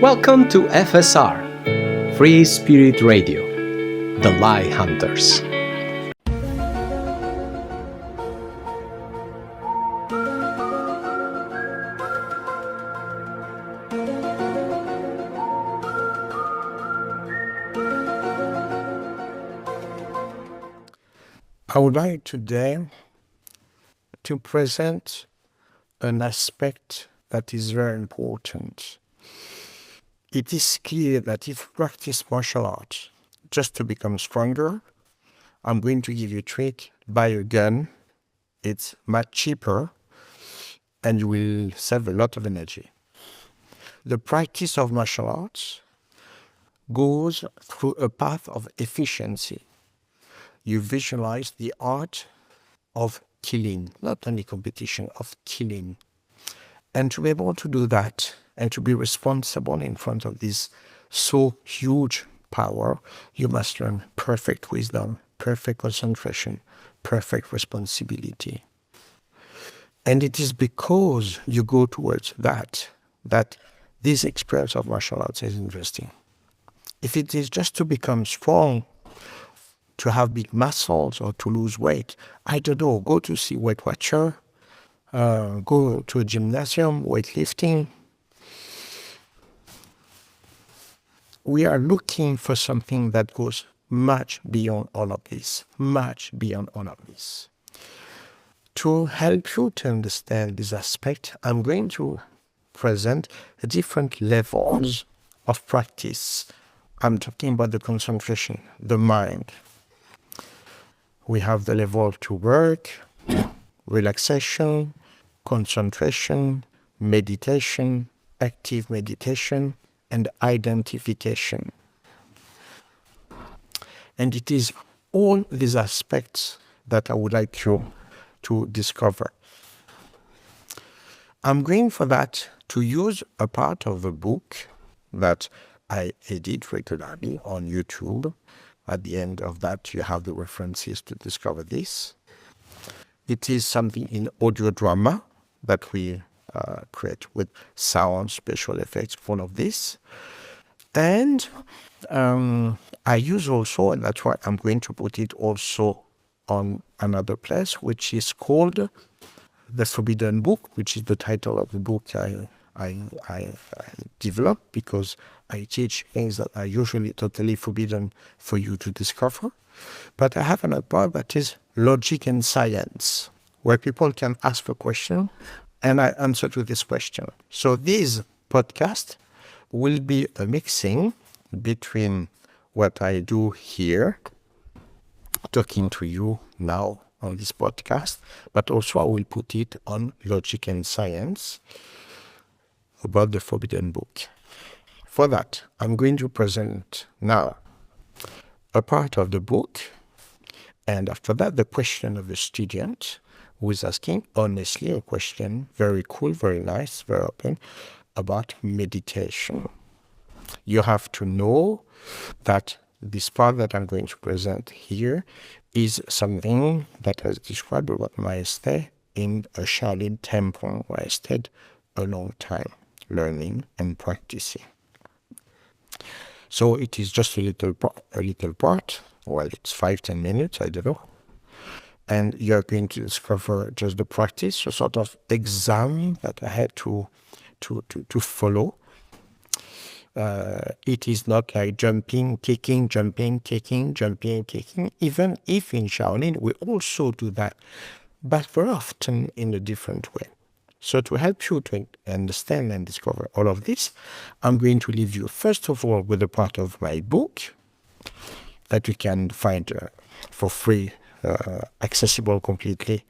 Welcome to FSR, Free Spirit Radio, the Lie Hunters. I would like today to present an aspect that is very important. It is clear that if you practice martial arts just to become stronger, I'm going to give you a trick: buy a gun. It's much cheaper and you will save a lot of energy. The practice of martial arts goes through a path of efficiency. You visualize the art of killing, not only competition, of killing. And to be able to do that and to be responsible in front of this so huge power, you must learn perfect wisdom, perfect concentration, perfect responsibility. And it is because you go towards that this experience of martial arts is interesting. If it is just to become strong, to have big muscles or to lose weight, I don't know, go to see Weight Watcher, go to a gymnasium, weightlifting. We are looking for something that goes much beyond all of this, much beyond all of this. To help you to understand this aspect, I'm going to present different levels of practice. I'm talking about the concentration, the mind. We have the level to work, relaxation, concentration, meditation, active meditation, and identification. And it is all these aspects that I would like you to discover. I'm going for that to use a part of the book that I edit regularly on YouTube. At the end of that, you have the references to discover this. It is something in audio drama that we create with sound, special effects, all of this. And I use also, and that's why I'm going to put it also on another place, which is called The Forbidden Book, which is the title of the book I developed, because I teach things that are usually totally forbidden for you to discover. But I have another part that is logic and science, where people can ask a question and I answer to this question. So this podcast will be a mixing between what I do here, talking to you now on this podcast, but also I will put it on logic and science about the Forbidden Book. For that, I'm going to present now a part of the book, and after that, the question of the student who is asking, honestly, a question, very cool, very nice, very open, about meditation. You have to know that this part that I'm going to present here is something that was described about my stay in a Shaolin temple, where I stayed a long time, learning and practicing. So it is just a little part. Well, it's 5-10 minutes, I don't know. And you're going to discover just the practice, a sort of exam that I had to follow. It is not like jumping, kicking, jumping, kicking, jumping, kicking. Even if in Shaolin we also do that, but very often in a different way. So to help you to understand and discover all of this, I'm going to leave you first of all with a part of my book that you can find for free, accessible completely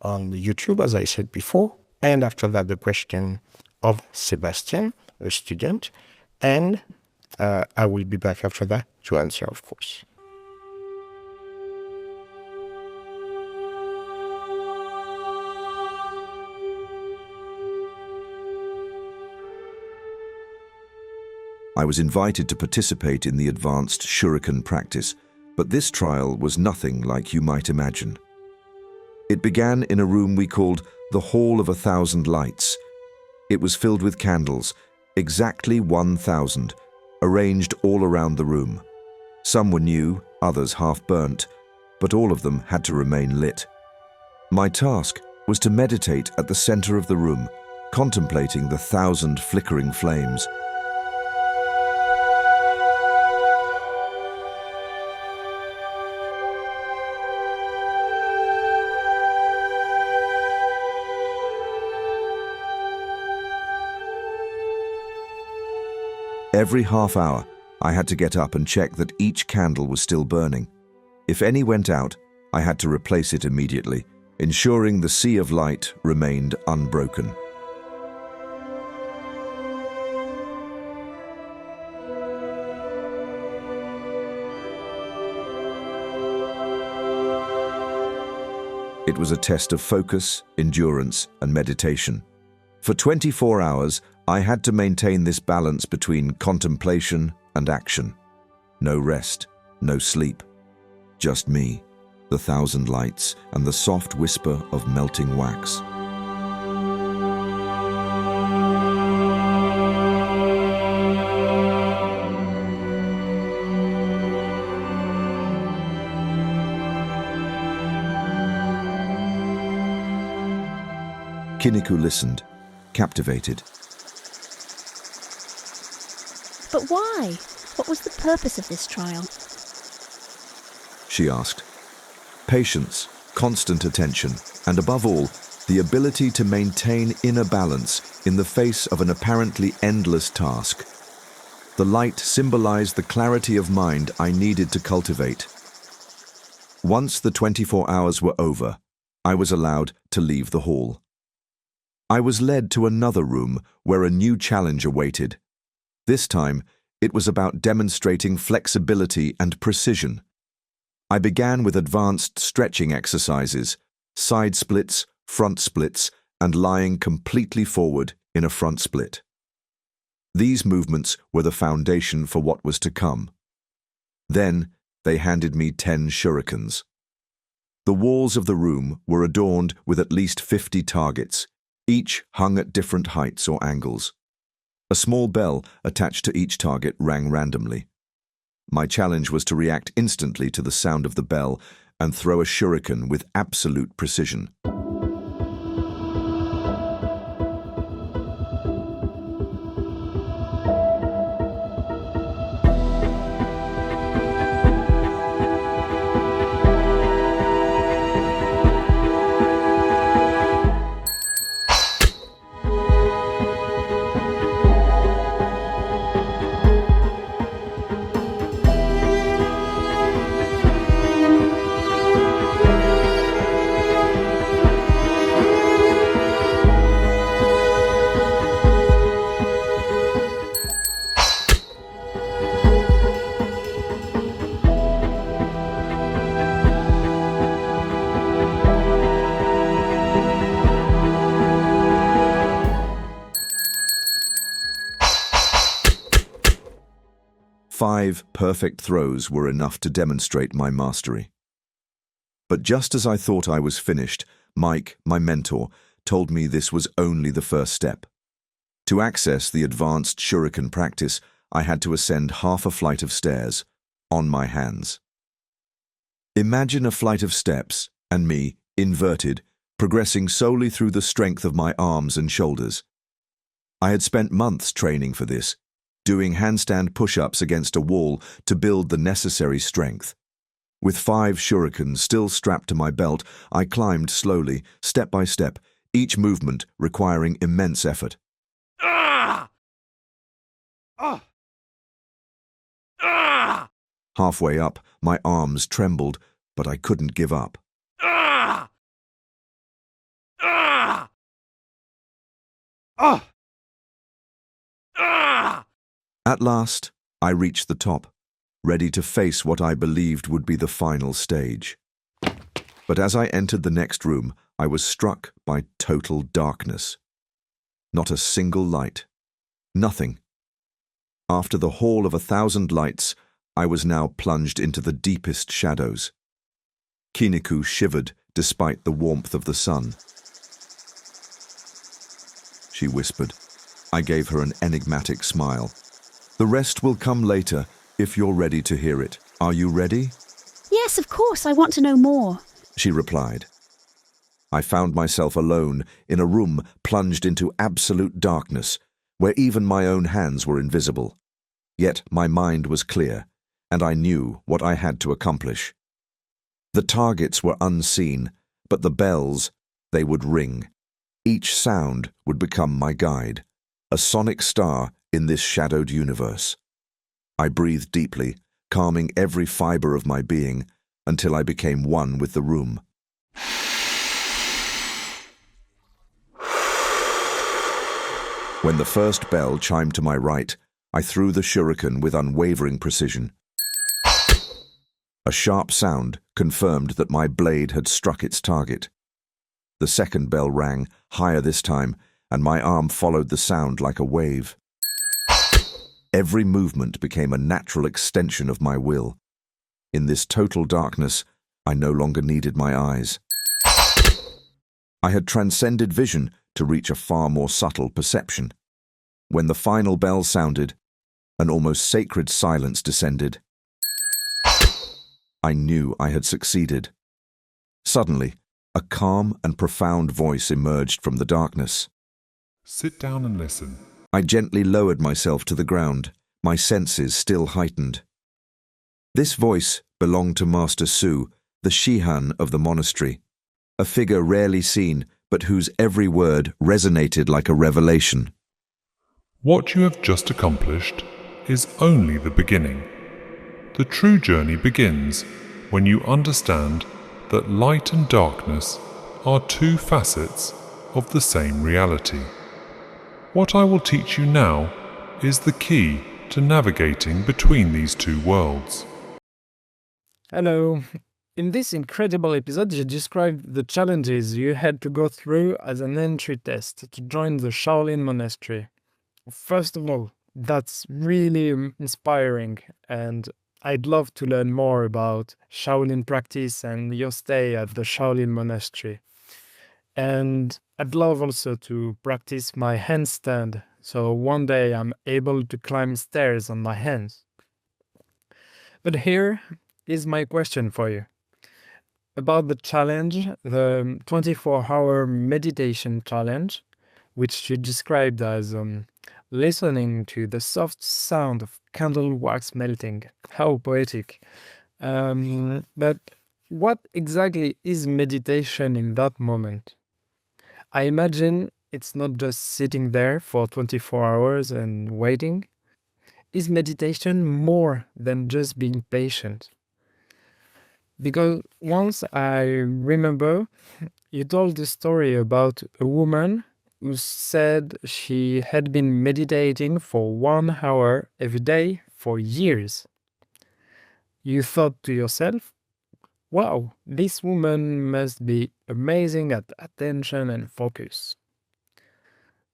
on YouTube, as I said before. And after that, the question of Sebastian, a student, and I will be back after that to answer, of course. I was invited to participate in the advanced shuriken practice, but this trial was nothing like you might imagine. It began in a room we called the Hall of 1,000 Lights. It was filled with candles, Exactly 1,000, arranged all around the room. Some were new, others half-burnt, but all of them had to remain lit. My task was to meditate at the center of the room, contemplating the 1,000 flickering flames. Every half hour, I had to get up and check that each candle was still burning. If any went out, I had to replace it immediately, ensuring the sea of light remained unbroken. It was a test of focus, endurance, and meditation. For 24 hours, I had to maintain this balance between contemplation and action. No rest, no sleep. Just me, the 1,000 lights, and the soft whisper of melting wax. Kinniku listened, captivated. But why? What was the purpose of this trial? She asked. Patience, constant attention, and above all, the ability to maintain inner balance in the face of an apparently endless task. The light symbolized the clarity of mind I needed to cultivate. Once the 24 hours were over, I was allowed to leave the hall. I was led to another room where a new challenge awaited. This time, it was about demonstrating flexibility and precision. I began with advanced stretching exercises, side splits, front splits, and lying completely forward in a front split. These movements were the foundation for what was to come. Then, they handed me 10 shurikens. The walls of the room were adorned with at least 50 targets, each hung at different heights or angles. A small bell attached to each target rang randomly. My challenge was to react instantly to the sound of the bell and throw a shuriken with absolute precision. Five perfect throws were enough to demonstrate my mastery. But just as I thought I was finished, Mike, my mentor, told me this was only the first step. To access the advanced shuriken practice, I had to ascend half a flight of stairs, on my hands. Imagine a flight of steps, and me, inverted, progressing solely through the strength of my arms and shoulders. I had spent months training for this, doing handstand push-ups against a wall to build the necessary strength. With 5 shurikens still strapped to my belt, I climbed slowly, step by step, each movement requiring immense effort. Halfway up, my arms trembled, but I couldn't give up. At last, I reached the top, ready to face what I believed would be the final stage. But as I entered the next room, I was struck by total darkness. Not a single light. Nothing. After the hall of 1,000 lights, I was now plunged into the deepest shadows. Kinniku shivered despite the warmth of the sun. She whispered, I gave her an enigmatic smile. The rest will come later, if you're ready to hear it. Are you ready? Yes, of course, I want to know more. She replied. I found myself alone in a room plunged into absolute darkness, where even my own hands were invisible. Yet my mind was clear, and I knew what I had to accomplish. The targets were unseen, but the bells, they would ring. Each sound would become my guide, a sonic star in this shadowed universe. I breathed deeply, calming every fiber of my being, until I became one with the room. When the first bell chimed to my right, I threw the shuriken with unwavering precision. A sharp sound confirmed that my blade had struck its target. The second bell rang, higher this time, and my arm followed the sound like a wave. Every movement became a natural extension of my will. In this total darkness, I no longer needed my eyes. I had transcended vision to reach a far more subtle perception. When the final bell sounded, an almost sacred silence descended. I knew I had succeeded. Suddenly, a calm and profound voice emerged from the darkness. Sit down and listen. I gently lowered myself to the ground, my senses still heightened. This voice belonged to Master Su, the Shihan of the monastery, a figure rarely seen, but whose every word resonated like a revelation. What you have just accomplished is only the beginning. The true journey begins when you understand that light and darkness are two facets of the same reality. What I will teach you now is the key to navigating between these two worlds. Hello. In this incredible episode, you described the challenges you had to go through as an entry test to join the Shaolin monastery. First of all, that's really inspiring, and I'd love to learn more about Shaolin practice and your stay at the Shaolin monastery. And I'd love also to practice my handstand, so one day I'm able to climb stairs on my hands. But here is my question for you. About the challenge, the 24-hour meditation challenge, which you described as listening to the soft sound of candle wax melting. How poetic. But what exactly is meditation in that moment? I imagine it's not just sitting there for 24 hours and waiting. Is meditation more than just being patient? Because once I remember you told the story about a woman who said she had been meditating for 1 hour every day for years. You thought to yourself, wow, this woman must be amazing at attention and focus.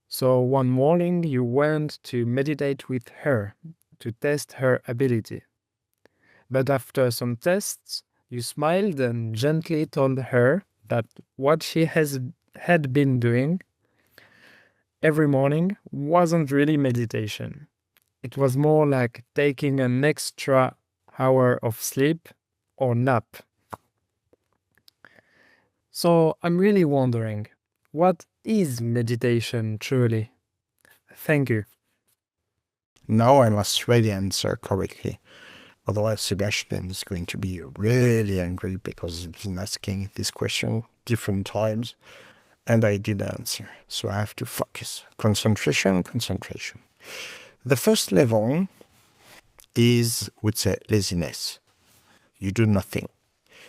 So one morning you went to meditate with her to test her ability. But after some tests, you smiled and gently told her that what she had been doing every morning wasn't really meditation. It was more like taking an extra hour of sleep or nap. So I'm really wondering, what is meditation truly? Thank you. Now I must really answer correctly. Otherwise, Sebastian is going to be really angry because he's been asking this question different times, and I did answer. So I have to focus. Concentration. The first level is, would say, laziness. You do nothing.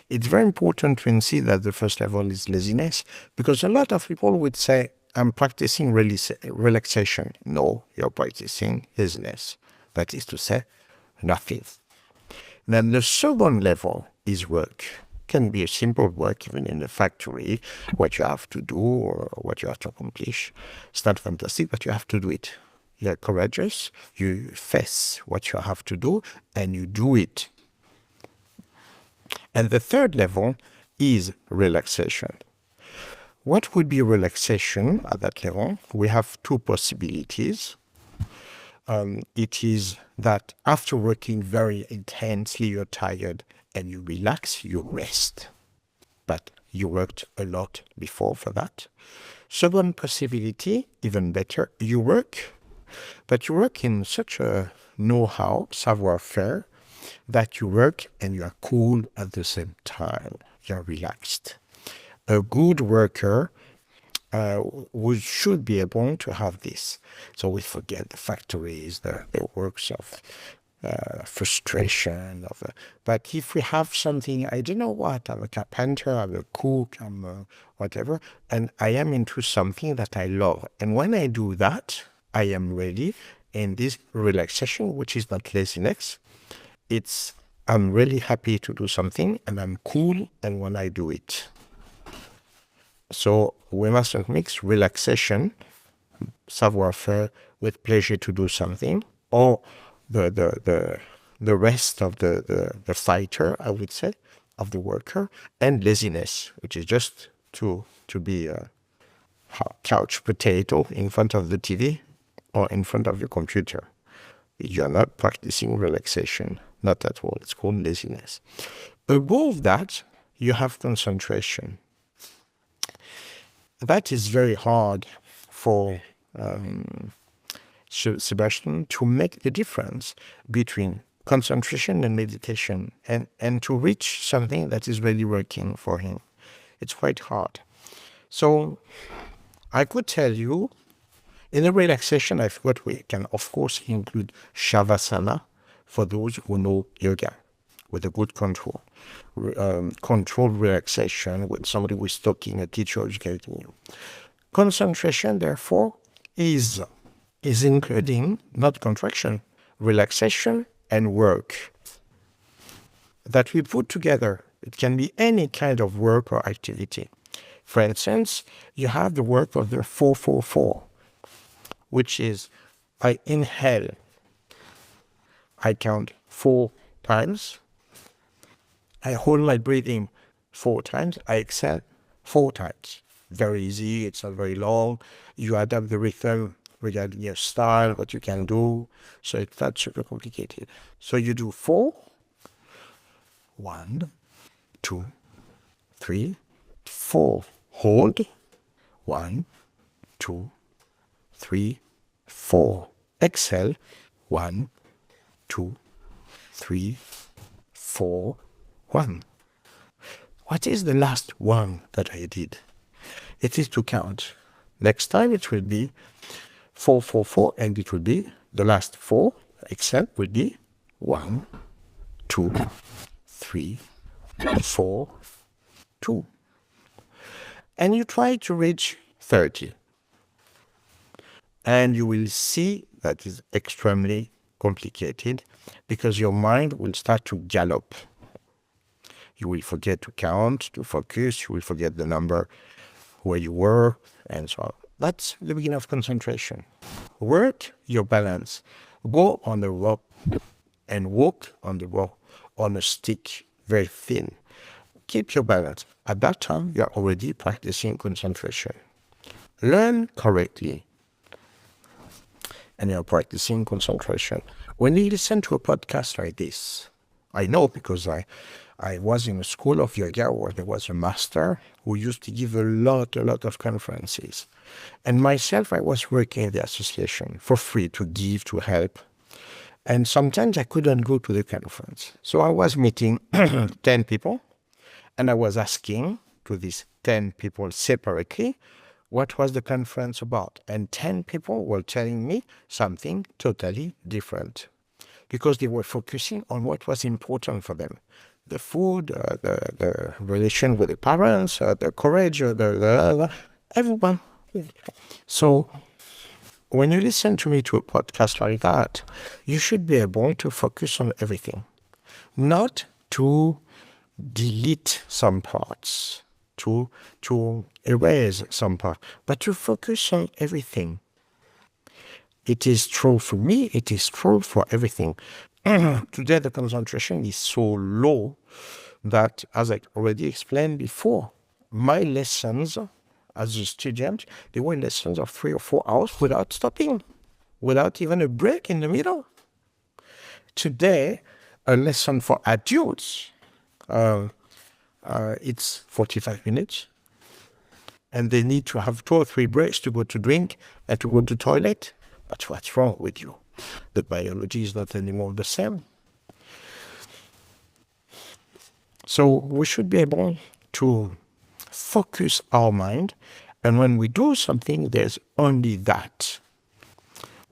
It's very important to see that the first level is laziness, because a lot of people would say, I'm practicing relaxation. No, you're practicing laziness. That is to say, nothing. Then the second level is work. Can be a simple work, even in a factory, what you have to do or what you have to accomplish. It's not fantastic, but you have to do it. You're courageous, you face what you have to do, and you do it. And the third level is relaxation. what would be relaxation at that level? We have two possibilities. It is that after working very intensely, you're tired and you relax, you rest. But you worked a lot before for that. Second possibility, even better, you work, but you work in such a know-how, savoir-faire, that you work and you are cool at the same time. You're relaxed. A good worker we should be able to have this. So we forget the factories, the works of frustration. But if we have something, I don't know what, I'm a carpenter, I'm a cook, I'm a whatever, and I am into something that I love. And when I do that, I am ready. And this relaxation, which is not laziness, I'm really happy to do something and I'm cool and when I do it. So we mustn't mix relaxation, savoir-faire, with pleasure to do something, or the rest of the fighter, I would say, of the worker, and laziness, which is just to be a couch potato in front of the TV or in front of your computer. You're not practicing relaxation, not at all. It's called laziness. Above that, you have concentration. That is very hard for Sebastian to make the difference between concentration and meditation and to reach something that is really working for him. It's quite hard. So I could tell you, in a relaxation, I thought we can, of course, include Shavasana for those who know yoga with a good control. Controlled relaxation with somebody who is talking, a teacher educating you. Concentration, therefore, is including, not contraction, relaxation and work that we put together. It can be any kind of work or activity. For instance, you have the work of the 4-4-4, which is I inhale, I count 4 times, I hold my breathing 4 times, I exhale 4 times. Very easy, it's not very long. You adapt the rhythm regarding your style, what you can do, so it's not super complicated. So you do 4, 1, 2, 3, 4. Hold, 1, 2, 3, 4. Exhale, 1, 2, 3, 4, 1. What is the last one that I did? It is to count. Next time it will be 4, 4, 4, and it will be the last 4, except will be 1, 2, 3, 4, 2. And you try to reach 30. And you will see that is extremely complicated because your mind will start to gallop. You will forget to count, to focus, you will forget the number where you were, and so on. That's the beginning of concentration. Work your balance. Go on the rope and walk on the rope on a stick, very thin. Keep your balance. At that time, you are already practicing concentration. Learn correctly, and you're practicing concentration. When you listen to a podcast like this, I know because I was in a school of yoga where there was a master who used to give a lot of conferences. And myself, I was working in the association for free to give, to help. And sometimes I couldn't go to the conference. So I was meeting 10 people, and I was asking to these 10 people separately, what was the conference about? And 10 people were telling me something totally different because they were focusing on what was important for them. The food, the relation with the parents, the courage, everyone. So when you listen to me to a podcast like that, you should be able to focus on everything, not to delete some parts, to erase some parts, but to focus on everything. It is true for me, it is true for everything. Today the concentration is so low that, as I already explained before, my lessons as a student, they were lessons of 3 or 4 hours without stopping, without even a break in the middle. Today, a lesson for adults, it's 45 minutes, and they need to have 2 or 3 breaks to go to drink and to go to the toilet. But what's wrong with you? The biology is not anymore the same. So we should be able to focus our mind, and when we do something, there's only that.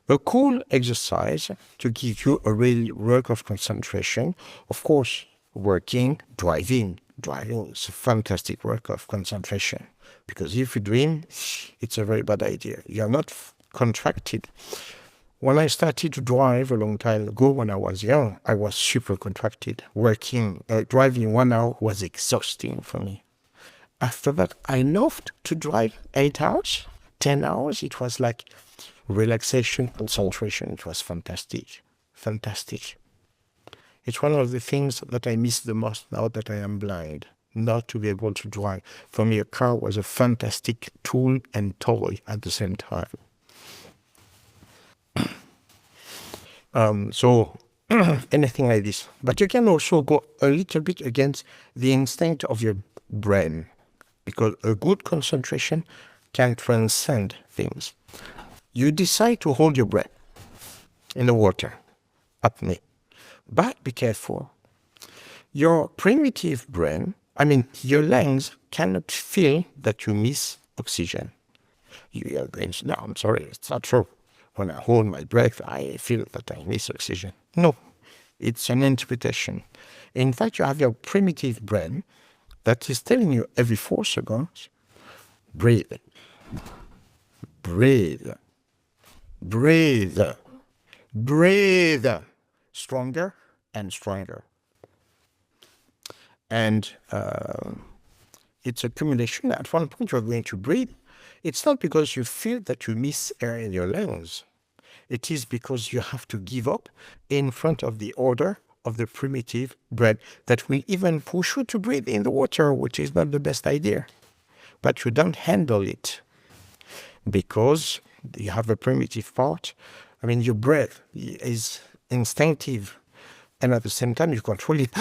A cool exercise to give you a real work of concentration, of course, driving is a fantastic work of concentration, because if you dream, it's a very bad idea. You're not contracted. When I started to drive a long time ago, when I was young, I was super contracted. Driving 1 hour was exhausting for me. After that, I loved to drive 8 hours, 10 hours. It was like relaxation, concentration. It was fantastic. Fantastic. It's one of the things that I miss the most now that I am blind, not to be able to drive. For me, a car was a fantastic tool and toy at the same time. So anything like this. But you can also go a little bit against the instinct of your brain, because a good concentration can transcend things. You decide to hold your breath in the water, apnea. But be careful. Your primitive brain, your lungs cannot feel that you miss oxygen. Your brain says, no, I'm sorry, it's not true. When I hold my breath, I feel that I miss oxygen. No, it's an interpretation. In fact, you have your primitive brain that is telling you every 4 seconds, breathe, breathe, breathe, breathe, stronger and stronger. And it's accumulation. At one point, you're going to breathe. It's not because you feel that you miss air in your lungs. It is because you have to give up in front of the order of the primitive brain that will even push you to breathe in the water, which is not the best idea. But you don't handle it because you have a primitive part. Your breath is instinctive, and at the same time, you control it.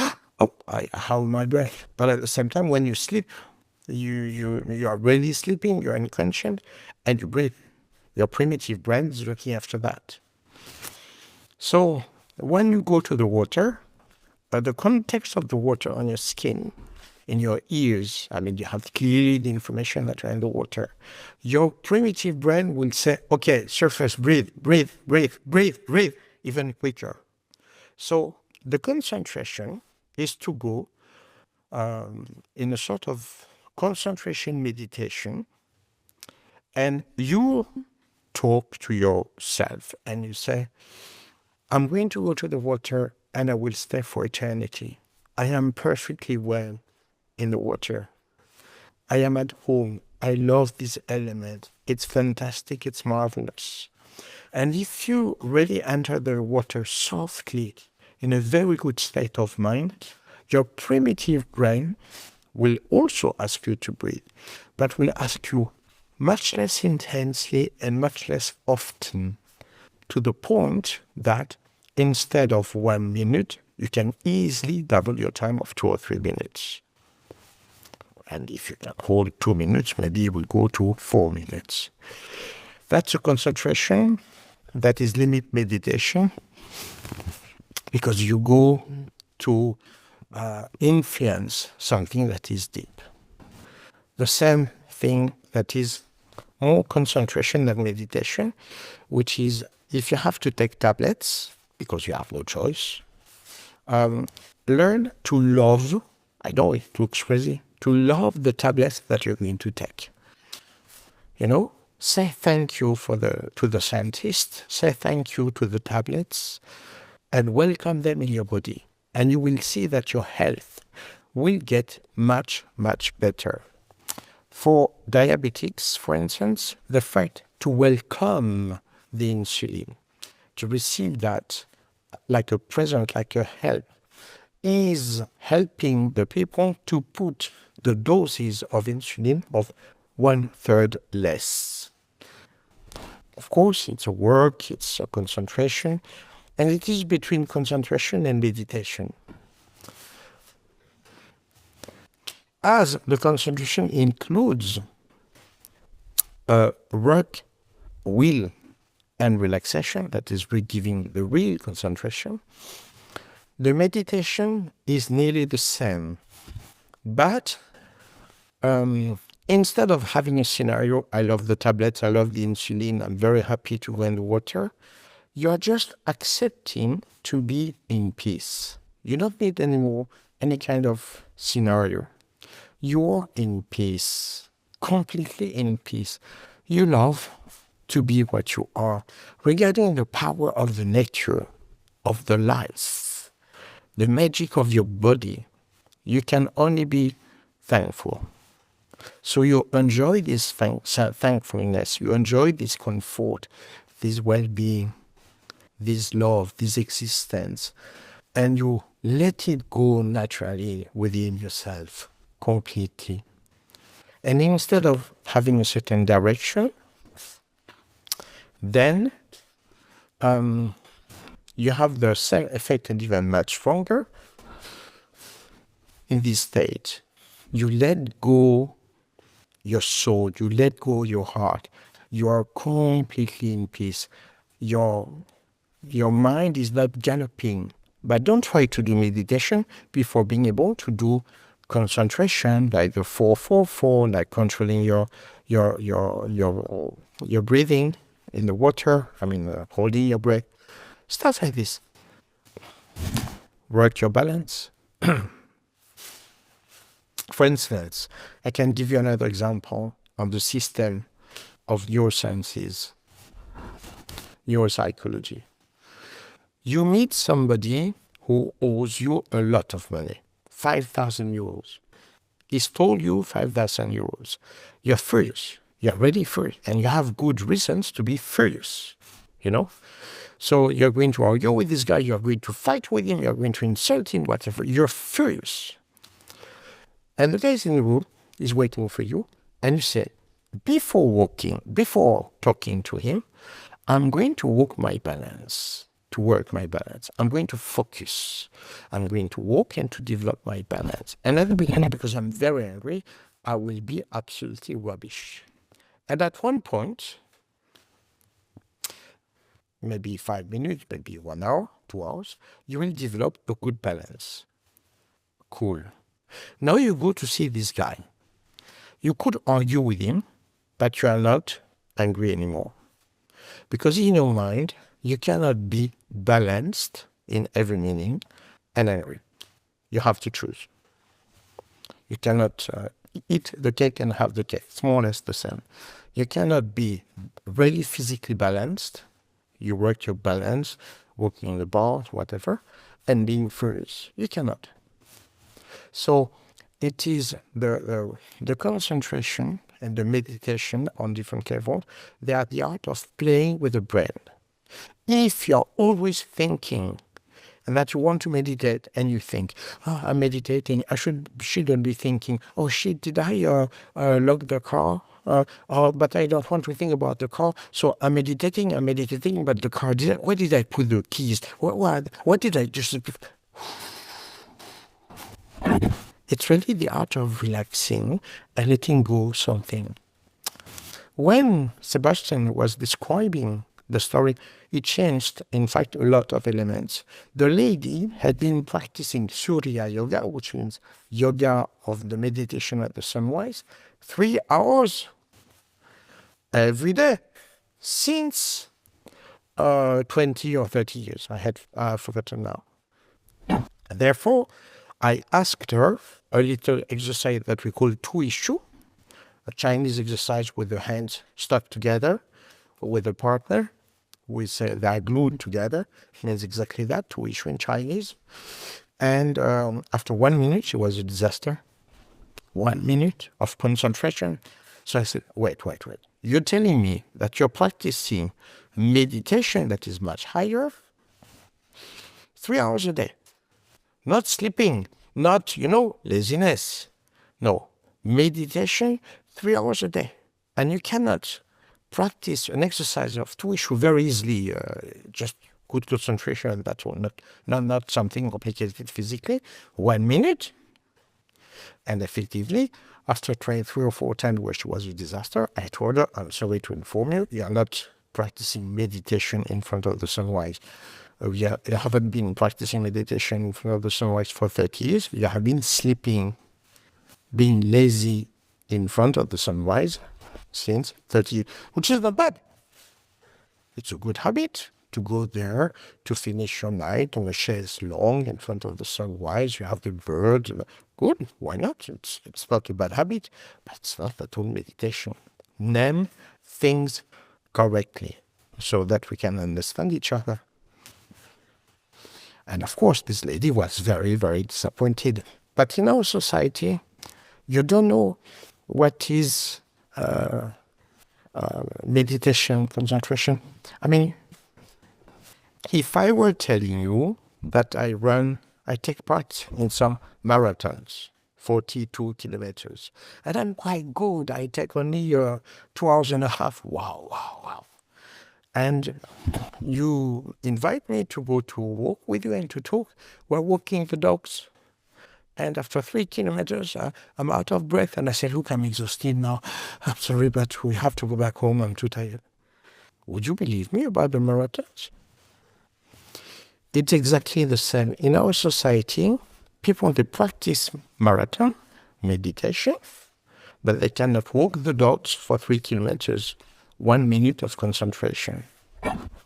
I hold my breath. But at the same time, when you sleep, you are really sleeping, you're unconscious, and you breathe. Your primitive brain is looking after that. So when you go to the water, the context of the water on your skin, in your ears, you have clearly the information that you're in the water. Your primitive brain will say, okay, surface, breathe, breathe, breathe, breathe, breathe, even quicker. So the concentration is to go in a sort of concentration meditation, and you talk to yourself and you say, I'm going to go to the water and I will stay for eternity. I am perfectly well in the water. I am at home. I love this element. It's fantastic. It's marvelous. And if you really enter the water softly, in a very good state of mind, your primitive brain will also ask you to breathe, but will ask you much less intensely and much less often, to the point that instead of 1 minute, you can easily double your time of 2 or 3 minutes. And if you can hold 2 minutes, maybe you will go to 4 minutes. That's a concentration. That is limit meditation, because you go to influence something that is deep. The same thing that is more concentration than meditation, which is if you have to take tablets, because you have no choice, learn to love, I know it looks crazy, to love the tablets that you're going to take. Say thank you to the scientist, say thank you to the tablets, and welcome them in your body. And you will see that your health will get much, much better. For diabetics, for instance, the fact to welcome the insulin, to receive that like a present, like a help, is helping the people to put the doses of insulin, of 1/3 less. Of course, it's a work, it's a concentration, and it is between concentration and meditation. As the concentration includes work, will, and relaxation, that is giving the real concentration, the meditation is nearly the same. But instead of having a scenario, I love the tablets, I love the insulin, I'm very happy to go in the water, you are just accepting to be in peace. You don't need anymore any kind of scenario. You're in peace, completely in peace. You love to be what you are. Regarding the power of the nature, of the life, the magic of your body, you can only be thankful. So you enjoy this thankfulness, you enjoy this comfort, this well-being, this love, this existence, and you let it go naturally within yourself, completely. And instead of having a certain direction, then you have the same effect and even much stronger. In this state, you let go your soul, you let go your heart. You are completely in peace. Your mind is not galloping. But don't try to do meditation before being able to do concentration, like the 4-4-4, like controlling your breathing in the water. Holding your breath. Start like this. Work your balance. For instance, I can give you another example of the system of your senses, your psychology. You meet somebody who owes you a lot of money, 5,000 euros. He's told you 5,000 euros. You're furious. You're ready for it. And you have good reasons to be furious, So you're going to argue with this guy. You're going to fight with him. You're going to insult him, whatever. You're furious. And the guy is in the room, is waiting for you. And you say, before talking to him, I'm going to work my balance. I'm going to focus. I'm going to walk and to develop my balance. And at the beginning, because I'm very angry, I will be absolutely rubbish. And at one point, maybe 5 minutes, maybe 1 hour, 2 hours, you will develop a good balance. Cool. Now you go to see this guy. You could argue with him, but you are not angry anymore. Because in your mind, you cannot be balanced in every meaning and angry. You have to choose. You cannot eat the cake and have the cake. It's more or less the same. You cannot be really physically balanced. You work your balance, walking in the bar, whatever, and being furious. You cannot. So it is the concentration and the meditation on different levels. They are the art of playing with the brain. If you're always thinking and that you want to meditate and you think, I'm meditating, I shouldn't be thinking, oh shit, did I lock the car? But I don't want to think about the car, so I'm meditating, but the car didn't. Where did I put the keys? What did I just... It's really the art of relaxing and letting go something. When Sebastian was describing the story, he changed, in fact, a lot of elements. The lady had been practicing Surya Yoga, which means yoga of the meditation at the sunrise, 3 hours every day since 20 or 30 years. I had forgotten now. Therefore, I asked her a little exercise that we call Tu Ishu, a Chinese exercise with the hands stuck together with a partner. We say they are glued together. It means exactly that, Tu Ishu in Chinese. And after 1 minute, she was a disaster. 1 minute of concentration. So I said, wait. You're telling me that you're practicing meditation that is much higher? 3 hours a day. Not sleeping, not, laziness. No, meditation 3 hours a day. And you cannot practice an exercise of two issue very easily, just good concentration, that's all, not something complicated physically. 1 minute, and effectively, after trying 3 or 4 times, which was a disaster, I told her, I'm sorry to inform you, you are not practicing meditation in front of the sunrise. You haven't been practicing meditation in front of the sunrise for 30 years. You have been sleeping, being lazy in front of the sunrise since 30 years, which is not bad. It's a good habit to go there, to finish your night on a chaise longue in front of the sunrise. You have the birds. Good, why not? It's not a bad habit, but it's not at all meditation. Name things correctly so that we can understand each other. And of course, this lady was very, very disappointed. But in our society, you don't know what is meditation, concentration. I mean, if I were telling you that I take part in some marathons, 42 kilometers, and I'm quite good, I take only 2 hours and a half, wow. And you invite me to go to walk with you and to talk. We're walking the dogs. And after 3 kilometers, I'm out of breath. And I said, look, I'm exhausted now. I'm sorry, but we have to go back home. I'm too tired. Would you believe me about the marathons? It's exactly the same. In our society, people, they practice marathon, meditation, but they cannot walk the dogs for 3 kilometers. 1 minute of concentration.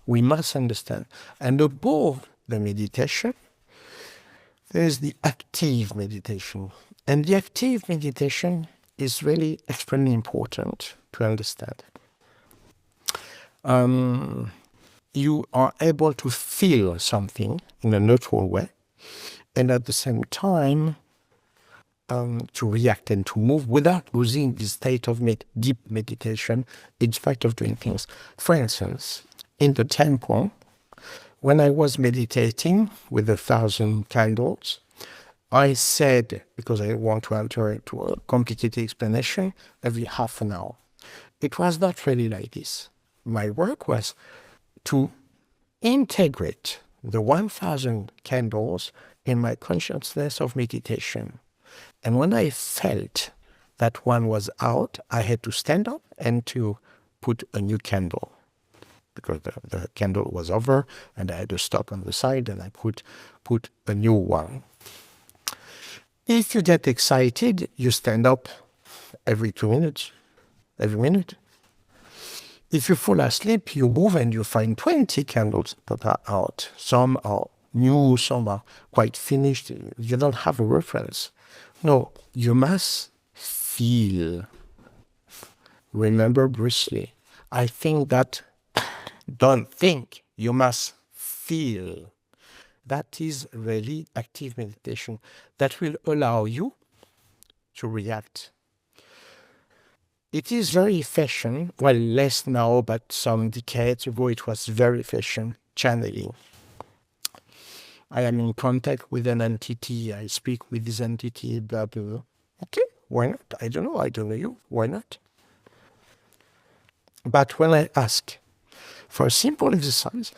We must understand. And above the meditation, there's the active meditation. And the active meditation is really extremely important to understand. You are able to feel something in a neutral way, and at the same time, to react and to move without losing the state of deep meditation in spite of doing things. For instance, in the temple, when I was meditating with 1,000 candles, I said, because I want to enter into a complicated explanation, every half an hour. It was not really like this. My work was to integrate the 1,000 candles in my consciousness of meditation. And when I felt that one was out, I had to stand up and to put a new candle, because the candle was over, and I had to stop on the side, and I put a new one. If you get excited, you stand up every 2 minutes, every minute. If you fall asleep, you move and you find 20 candles that are out. Some are new, some are quite finished. You don't have a reference. No, you must feel. Remember briefly. I think that don't think, you must feel. That is really active meditation that will allow you to react. It is very efficient, well, less now, but some decades ago it was very efficient, channeling. I am in contact with an entity, I speak with this entity, blah, blah, blah. Okay, why not? I don't know you, why not? But when I ask for a simple exercise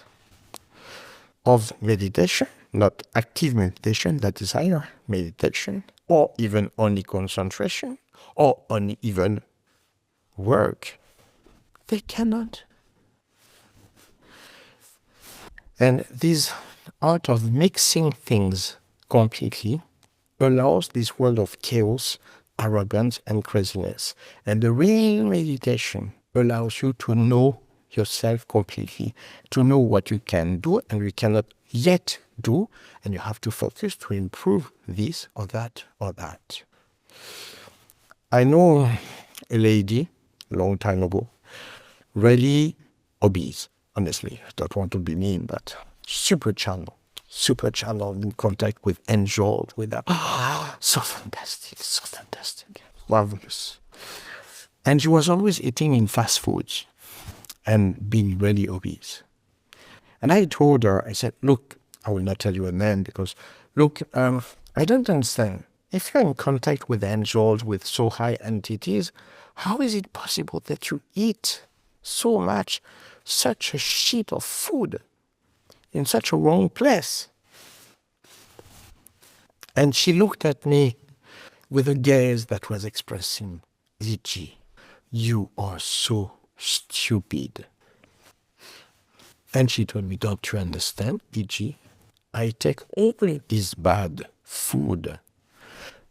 of meditation, not active meditation, that is either meditation, or even only concentration, or only even work, they cannot. And this art of mixing things completely allows this world of chaos, arrogance, and craziness. And the real meditation allows you to know yourself completely, to know what you can do and you cannot yet do, and you have to focus to improve this or that or that. I know a lady, a long time ago, really obese. Honestly, I don't want to be mean, but super channel in contact with angels, with that. So fantastic, marvelous. And she was always eating in fast foods and being really obese. And I told her, I said, look, I will not tell you a name because, look, I don't understand. If you're in contact with angels, with so high entities, how is it possible that you eat so much, such a sheet of food in such a wrong place? And she looked at me with a gaze that was expressing, Gigi, you are so stupid. And she told me, don't you understand, Gigi? I take only this bad food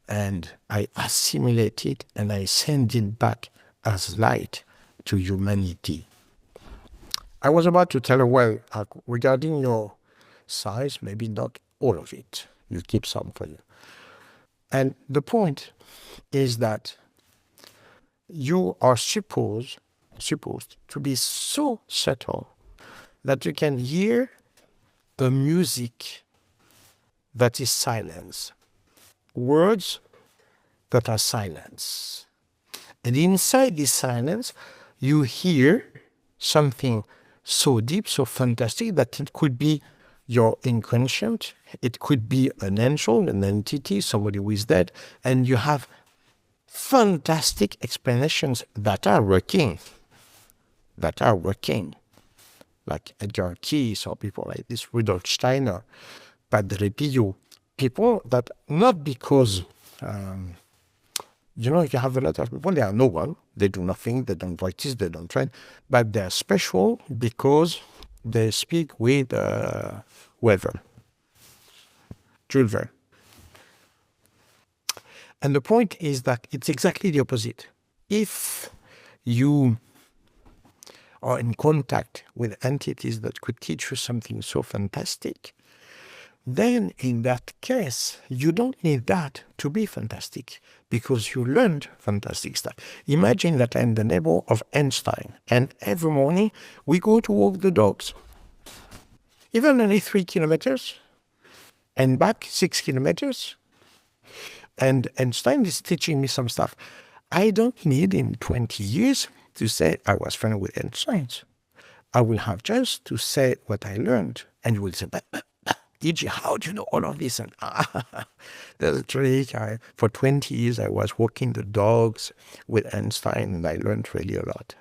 and I assimilate it and I send it back as light to humanity. I was about to tell her, well, regarding your size, maybe not all of it. You keep some for you. And the point is that you are supposed to be so subtle that you can hear the music that is silence, words that are silence. And inside this silence, you hear something so deep, so fantastic, that it could be your inconscient, it could be an angel, an entity, somebody who is dead, and you have fantastic explanations that are working, like Edgar Cayce or people like this, Rudolf Steiner, Padre Pio, people that not because, you have a lot of people, they are no one, they do nothing, they don't practice, they don't train, but they are special because they speak with weather, Jules Verne. And the point is that it's exactly the opposite. If you are in contact with entities that could teach you something so fantastic, then in that case, you don't need that to be fantastic because you learned fantastic stuff. Imagine that I'm the neighbor of Einstein, and every morning we go to walk the dogs. Even only 3 kilometers, and back 6 kilometers. And Einstein is teaching me some stuff. I don't need in 20 years to say I was friends with Einstein. I will have just to say what I learned. And you will say, but Gigi, how do you know all of this? And there's a trick. For 20 years, I was walking the dogs with Einstein, and I learned really a lot.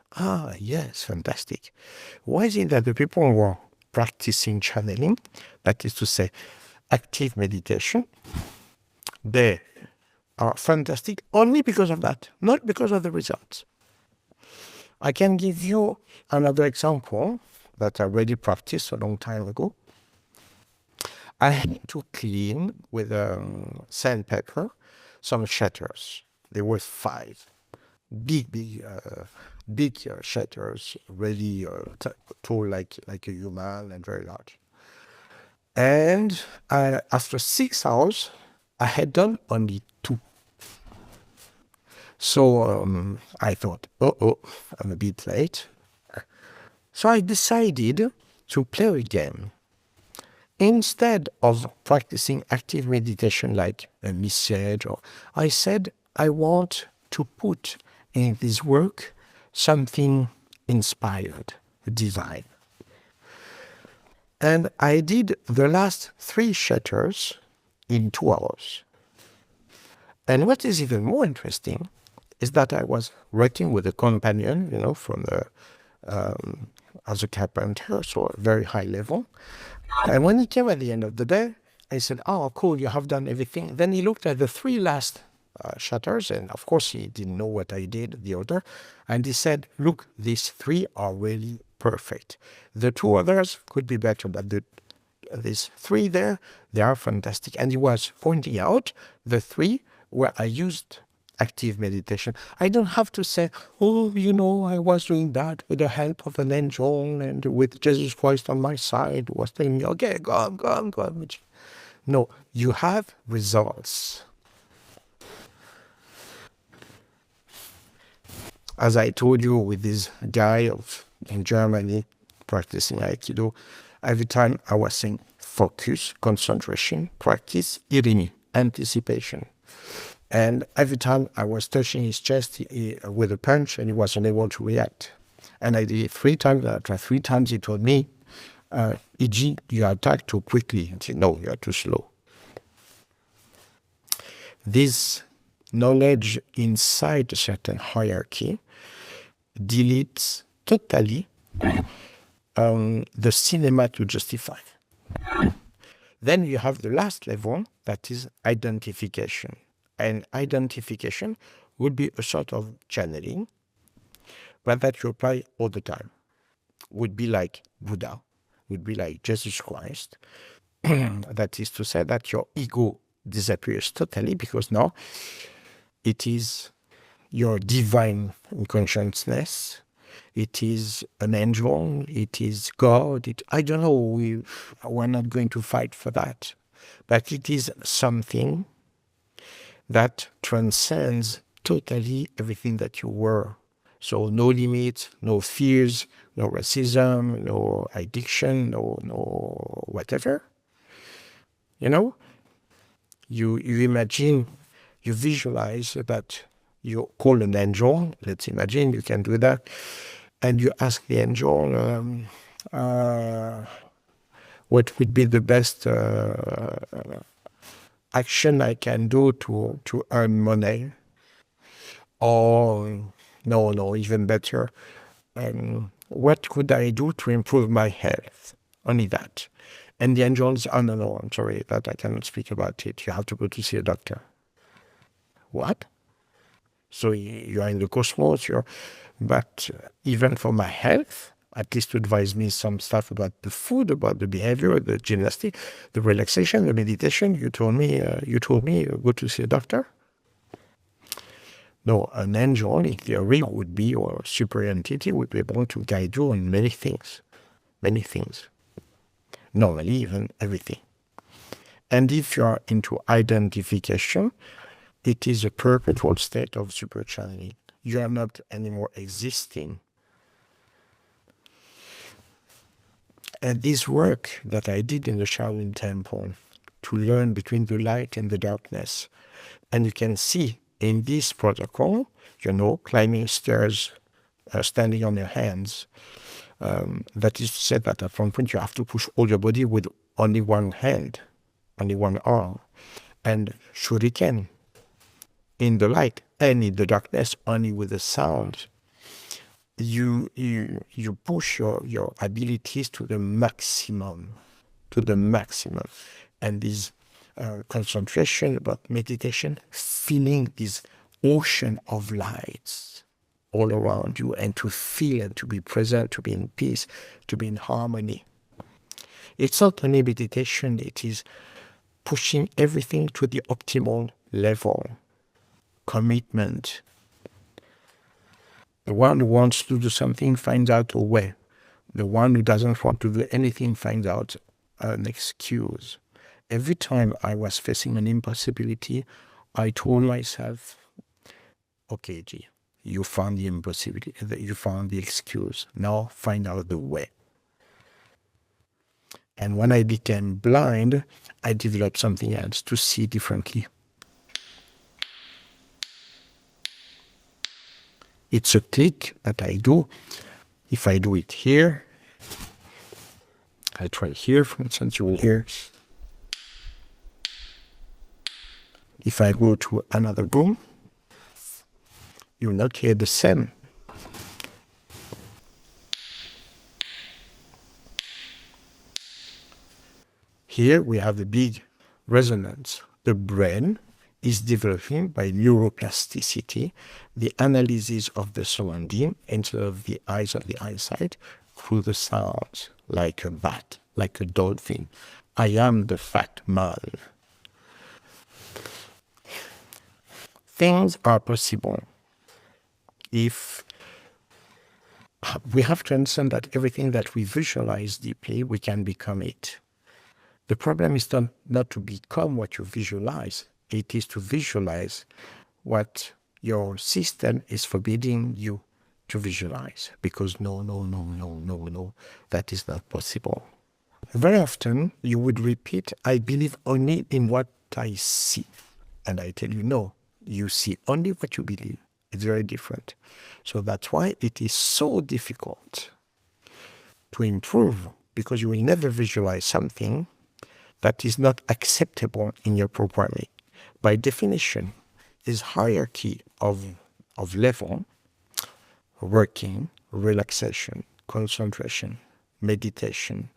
Yes, fantastic. Why is it that the people who are practicing channeling, that is to say, active meditation, they are fantastic only because of that, not because of the results? I can give you another example that I already practiced a long time ago. I had to clean with sandpaper some shutters. There were 5 big shutters, really tall like a human and very large. And after 6 hours, I had done only 2. So I thought, I'm a bit late. So I decided to play a game. Instead of practicing active meditation like a message, I said I want to put in this work something inspired, divine. And I did the last 3 shutters in 2 hours. And what is even more interesting is that I was working with a companion, from as a carpenter, so a very high level. And when it came at the end of the day, I said, oh, cool, you have done everything. Then he looked at the 3 last shutters, and of course he didn't know what I did, the order. And he said, look, these 3 are really perfect. The 2 others could be better, but these 3 there, they are fantastic. And he was pointing out the 3 where I used active meditation. I don't have to say, I was doing that with the help of an angel and with Jesus Christ on my side was telling me, okay, go on. No, you have results. As I told you with this guy in Germany practicing Aikido, every time I was saying focus, concentration, practice, irini, anticipation. And every time I was touching his chest with a punch, and he was unable to react. And I did it 3 times. After 3 times, he told me, E.G., you attack too quickly. I said, no, you are too slow. This knowledge inside a certain hierarchy deletes totally the cinema to justify. Then you have the last level, that is identification. And identification would be a sort of channeling, but that you apply all the time. Would be like Buddha, would be like Jesus Christ. That is to say that your ego disappears totally, because now it is your divine consciousness. It is an angel. It is God. I don't know. We're not going to fight for that. But it is something that transcends totally everything that you were. So no limits, no fears, no racism, no addiction, no whatever. You know? You imagine, you visualize that you call an angel. Let's imagine you can do that. And you ask the angel, what would be the best action I can do to earn money? Or, no, even better, what could I do to improve my health? Only that. And the angels, oh, no, I'm sorry, that I cannot speak about it. You have to go to see a doctor. What? So you are in the cosmos, but even for my health, at least to advise me some stuff about the food, about the behavior, the gymnastics, the relaxation, the meditation, you told me go to see a doctor? No, an angel, in theory, would be, or a superior entity, would be able to guide you in many things. Many things. Normally, even everything. And if you are into identification, it is a perpetual state of super channeling. You are not anymore existing. And this work that I did in the Shaolin Temple, to learn between the light and the darkness, and you can see in this protocol, climbing stairs, standing on your hands, that is to say that at one point you have to push all your body with only one hand, only one arm, and shuriken in the light and in the darkness only with the sound. You push your abilities to the maximum, and this concentration about meditation, feeling this ocean of lights all around you, and to feel and to be present, to be in peace, to be in harmony. It's not only meditation, it is pushing everything to the optimal level. Commitment. The one who wants to do something finds out a way. The one who doesn't want to do anything finds out an excuse. Every time I was facing an impossibility, I told myself, okay, G, you found the impossibility, you found the excuse. Now find out the way. And when I became blind, I developed something else, to see differently. It's a click that I do. If I do it here, I try here, for instance, you will hear. If I go to another room, you will not hear the same. Here we have a big resonance. The brain is developing by neuroplasticity the analysis of the surrounding instead of the eyes of the eyesight through the sounds, like a bat, like a dolphin. I am the fat man. Things are possible if we have to understand that everything that we visualize deeply, we can become it. The problem is not to become what you visualize. It is to visualize what your system is forbidding you to visualize. Because no, that is not possible. Very often, you would repeat, I believe only in what I see. And I tell you, no, you see only what you believe. It's very different. So that's why it is so difficult to improve, because you will never visualize something that is not acceptable in your programming. By definition, is hierarchy of level: working, relaxation, concentration, meditation,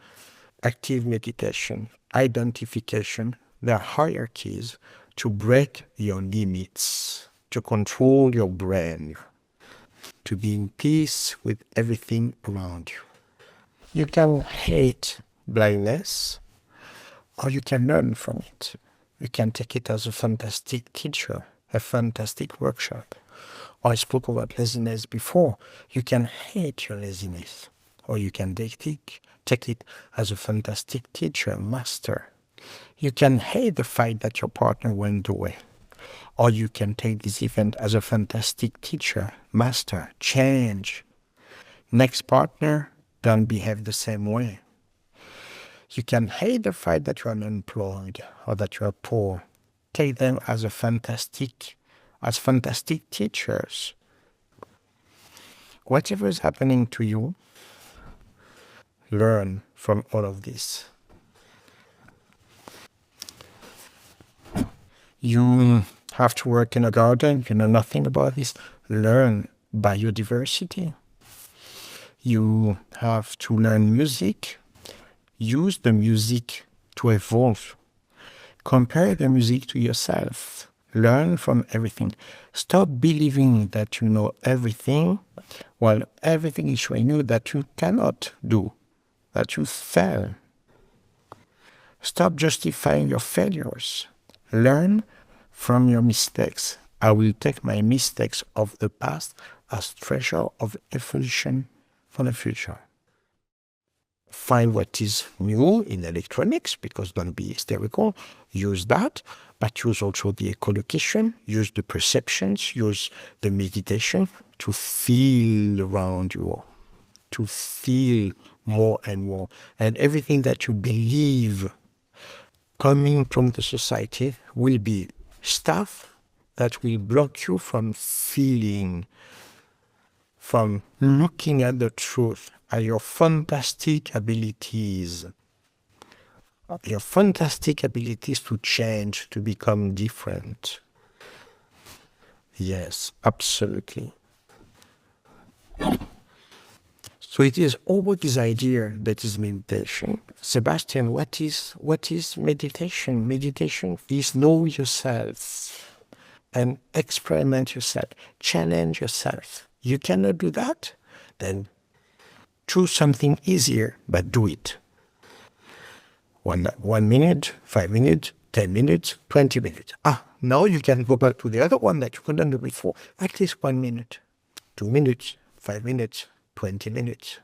active meditation, identification. There are hierarchies to break your limits, to control your brain, to be in peace with everything around you. You can hate blindness, or you can learn from it. You can take it as a fantastic teacher, a fantastic workshop. I spoke about laziness before. You can hate your laziness, or you can take it as a fantastic teacher, master. You can hate the fact that your partner went away, or you can take this event as a fantastic teacher, master, change. Next partner, don't behave the same way. You can hate the fact that you are unemployed or that you are poor. Take them as fantastic teachers. Whatever is happening to you, learn from all of this. You have to work in a garden, you know nothing about this. Learn biodiversity. You have to learn music. Use the music to evolve. Compare the music to yourself. Learn from everything. Stop believing that you know everything, while everything is showing you that you cannot do, that you fail. Stop justifying your failures. Learn from your mistakes. I will take my mistakes of the past as treasure of evolution for the future. Find what is new in electronics, because don't be hysterical. Use that, but use also the echolocation, use the perceptions, use the meditation to feel around you, to feel more and more. And everything that you believe coming from the society will be stuff that will block you from feeling, from looking at the truth, at your fantastic abilities. Your fantastic abilities to change, to become different. Yes, absolutely. So it is over this idea that is meditation. Sebastian, what is meditation? Meditation is know yourself and experiment yourself. Challenge yourself. You cannot do that? Then choose something easier, but do it. 1 minute, 5 minutes, 10 minutes, 20 minutes. Now you can go back to the other one that you couldn't do before. At least 1 minute, 2 minutes, 5 minutes, 20 minutes.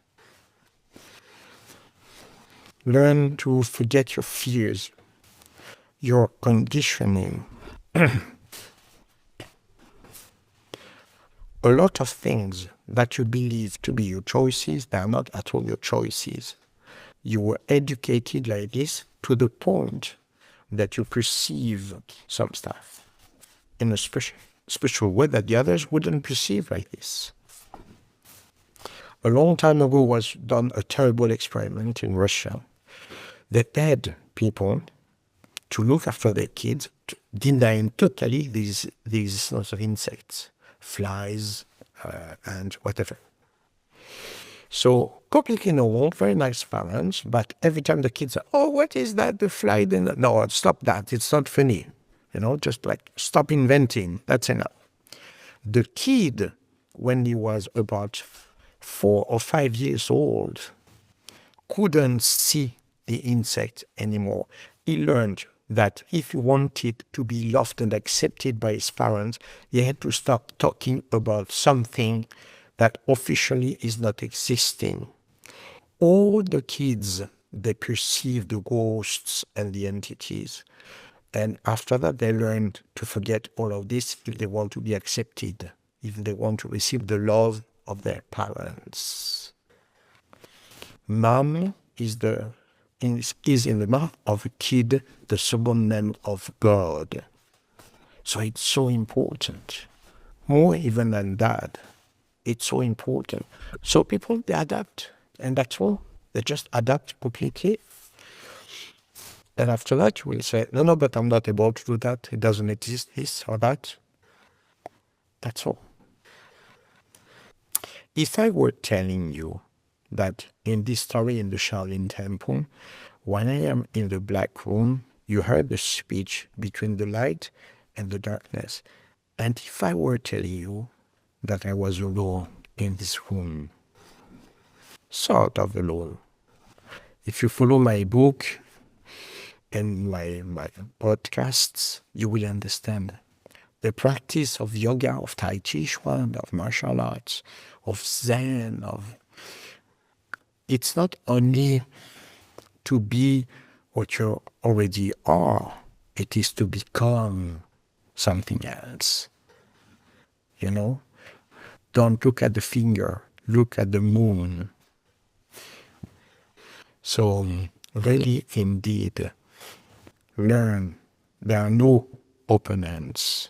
Learn to forget your fears, your conditioning. A lot of things that you believe to be your choices, they are not at all your choices. You were educated like this to the point that you perceive some stuff in a special way that the others wouldn't perceive like this. A long time ago was done a terrible experiment in Russia. They paid people to look after their kids, denying totally these sorts of insects, flies, and whatever. So completely normal, very nice parents, but every time the kids say, "Oh, what is that? The fly?" Then no, stop that. It's not funny. Just like stop inventing. That's enough. The kid, when he was about 4 or 5 years old, couldn't see the insect anymore. He learned that if he wanted to be loved and accepted by his parents, he had to stop talking about something that officially is not existing. All the kids, they perceive the ghosts and the entities. And after that, they learned to forget all of this if they want to be accepted, if they want to receive the love of their parents. Mom is in the mouth of a kid the second name of God. So it's so important. More even than dad. It's so important. So people, they adapt. And that's all. They just adapt completely. And after that, you will say, no, but I'm not able to do that. It doesn't exist, this or that. That's all. If I were telling you that in this story in the Shaolin Temple, when I am in the black room, you heard the speech between the light and the darkness. And if I were telling you that I was alone in this room, sort of alone, if you follow my book and my podcasts, you will understand. The practice of yoga, of Tai Chi Chuan, of martial arts, of Zen, it's not only to be what you already are, it is to become something else. You know? Don't look at the finger, look at the moon. So really, indeed, learn there are no open ends.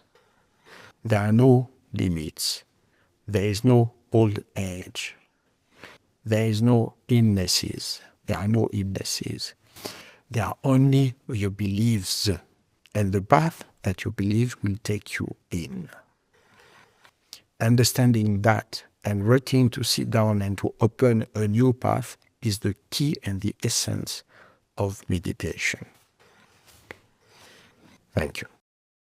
There are no limits. There is no old age. There is no illnesses. There are no illnesses. There are only your beliefs and the path that your beliefs will take you in. Understanding that and working to sit down and to open a new path is the key and the essence of meditation. Thank you.